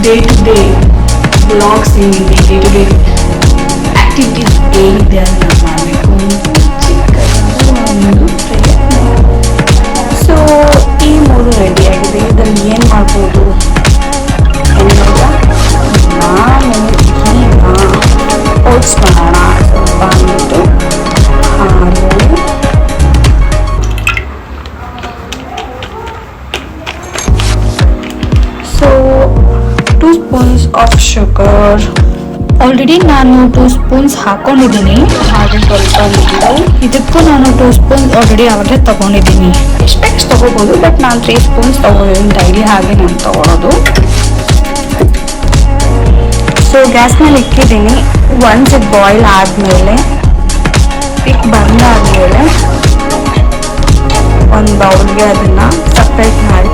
Day to day blogs ಏನಿದೆ, day to day activities ಏನಿದೆ ಅದನ್ನ ಮಾಡಬೇಕು ಒಂದು ಪ್ರಯತ್ನ. ಸೊ ಈ ಮೂರು ರೆಡಿಯಾಗಿದೆ. ಇದರಲ್ಲಿ ಏನು ಮಾಡ್ಬೋದು ಅನ್ನೋದ ನಾನು ಈಗ ಓಟ್ಸ್ ಮಾಡೋಣ ಸ್ವಲ್ಪ ಅಂದ್ಬಿಟ್ಟು ಹಾಲು, so 2 spoons of sugar. Already ನಾನು 2 ಸ್ಪೂನ್ಸ್ ಹಾಕೊಂಡಿದ್ದೀನಿ. ಹಾಗೆ ಸ್ವಲ್ಪ ನೀರು, ಇದಕ್ಕೂ ನಾನು 2 ಸ್ಪೂನ್ಸ್ ಆಲ್ರೆಡಿ ಅವಾಗಲೇ ತೊಗೊಂಡಿದ್ದೀನಿ. ಎಷ್ಟು ತೊಗೋಬೋದು, ಬಟ್ ನಾನು 3 ಸ್ಪೂನ್ಸ್ ತೊಗೊಂಡಿದ್ದೀನಿ ಡೈಲಿ, ಹಾಗೆ ನಾನು ತೊಗೊಳೋದು. ಸೊ ಗ್ಯಾಸ್ ಮೇಲೆ ಇಕ್ಕಿದ್ದೀನಿ. ಒನ್ಸ್ ಇದು ಬಾಯ್ಲ್ ಆದಮೇಲೆ ಬಂದಾದಮೇಲೆ ಒಂದು ಬೌಲ್ಗೆ ಅದನ್ನು ಸಪ್ರೇಟ್ ಮಾಡಿ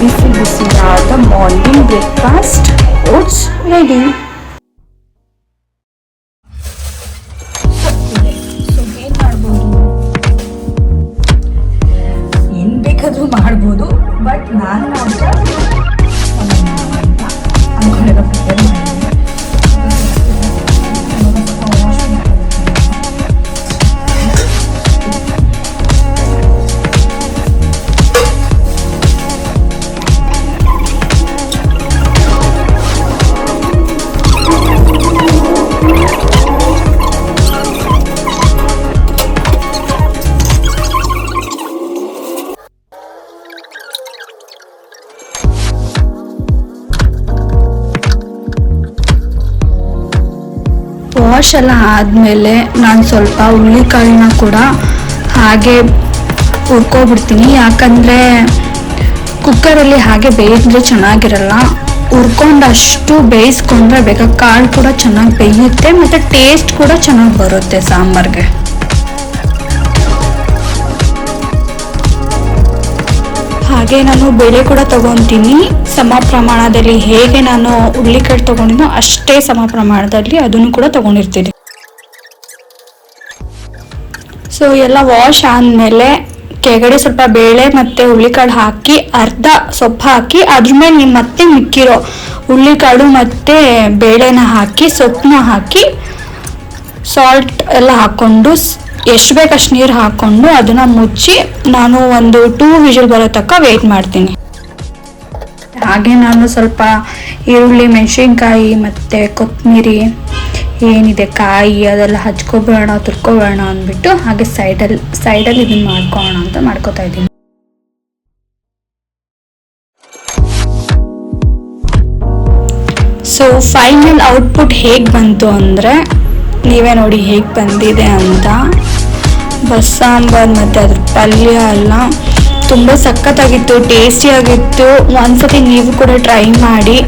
ಬಿಸಿ ಬಿಸಿಯಾದ ಮಾರ್ನಿಂಗ್ ಬ್ರೇಕ್ಫಾಸ್ಟ್ ಓಟ್ಸ್ ರೆಡಿ. ಏನು ಬೇಕಾದರೂ ಮಾಡ್ಬೋದು, ಬಟ್ ನಾನು ಮಾತ್ರ ಅಂದ್ಕೊಂಡಿರೋ ಪ್ರಿಪೇರ್ ಮಾಡಿದ್ದೀನಿ. ವಾಶ್ ಎಲ್ಲ ಆದಮೇಲೆ ನಾನು ಸ್ವಲ್ಪ ಹುರುಳಿಕಾಳನ್ನ ಕೂಡ ಹಾಗೆ ಹುರ್ಕೊಬಿಡ್ತೀನಿ. ಯಾಕಂದರೆ ಕುಕ್ಕರಲ್ಲಿ ಹಾಗೆ ಬೇಯಿಸಿದ್ರೆ ಚೆನ್ನಾಗಿರಲ್ಲ. ಹುರ್ಕೊಂಡಷ್ಟು ಬೇಯಿಸ್ಕೊಂಡ್ರೆ ಬೇಗ ಕಾಳು ಕೂಡ ಚೆನ್ನಾಗಿ ಬೇಯುತ್ತೆ ಮತ್ತು ಟೇಸ್ಟ್ ಕೂಡ ಚೆನ್ನಾಗಿ ಬರುತ್ತೆ ಸಾಂಬಾರಿಗೆ. ಹಾಗೆ ನಾನು ಬೇಳೆ ಕೂಡ ತೊಗೊತೀನಿ ಸಮ ಪ್ರಮಾಣದಲ್ಲಿ. ಹೇಗೆ ನಾನು ಹುರುಳಿಕಾಳು ತೊಗೊಂಡಿನೋ ಅಷ್ಟೇ ಸಮ ಪ್ರಮಾಣದಲ್ಲಿ ಅದನ್ನು ಕೂಡ ತೊಗೊಂಡಿರ್ತೀನಿ. ಸೊ ಎಲ್ಲ ವಾಶ್ ಆದಮೇಲೆ ಕೆಳಗಡೆ ಸ್ವಲ್ಪ ಬೇಳೆ ಮತ್ತು ಹುರುಳಿಕಾಳು ಹಾಕಿ ಅರ್ಧ ಸೊಪ್ಪು ಹಾಕಿ ಅದ್ರ ಮೇಲೆ ನೀವು ಮತ್ತೆ ಮಿಕ್ಕಿರೋ ಹುರುಳಿಕಾಳು ಮತ್ತು ಬೇಳೆನ ಹಾಕಿ ಸೊಪ್ಪನ್ನ ಹಾಕಿ ಸಾಲ್ಟ್ ಎಲ್ಲ ಹಾಕ್ಕೊಂಡು ಎಷ್ಟು ಬೇಕಷ್ಟು ನೀರು ಹಾಕ್ಕೊಂಡು ಅದನ್ನು ಮುಚ್ಚಿ ನಾನು ಒಂದು 2 ವಿಷಲ್ ಬರೋ ತನಕ ವೇಟ್ ಮಾಡ್ತೀನಿ. ಹಾಗೆ ನಾನು ಸ್ವಲ್ಪ ಈರುಳ್ಳಿ, ಮೆಣಸಿನ್ಕಾಯಿ ಮತ್ತು ಕೊತ್ತಂಬರಿ ಏನಿದೆ ಕಾಯಿ ಅದೆಲ್ಲ ಹಚ್ಕೊಬೇಡ ತುರ್ಕೊಬೇಡ ಅಂದ್ಬಿಟ್ಟು ಹಾಗೆ ಸೈಡಲ್ಲಿ ಇದನ್ನು ಮಾಡ್ಕೊಳ್ಳೋಣ ಅಂತ ಮಾಡ್ಕೊತಾ ಇದ್ದೀನಿ. ಸೊ ಫೈನಲ್ ಔಟ್ಪುಟ್ ಹೇಗೆ ಬಂತು ಅಂದರೆ ನೀವೇ ನೋಡಿ ಹೇಗೆ ಬಂದಿದೆ ಅಂತ. ಬಸ್ಸಾಂಬಾರ್ ಮತ್ತು ಅದ್ರ ಪಲ್ಯ ಎಲ್ಲ ತುಂಬ ಸಖತ್ತಾಗಿತ್ತು, ಟೇಸ್ಟಿಯಾಗಿತ್ತು. ಒಂದ್ಸತಿ ನೀವು ಕೂಡ ಟ್ರೈ ಮಾಡಿ.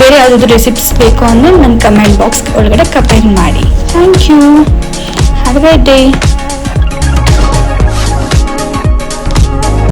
ಬೇರೆ ಯಾವುದಾದ್ರು ರೆಸಿಪೀಸ್ ಬೇಕು ಅಂದರೆ ನನ್ನ ಕಮೆಂಟ್ ಬಾಕ್ಸ್ ಒಳಗಡೆ ಕಮೆಂಟ್ ಮಾಡಿ. Thank you. Have a great day.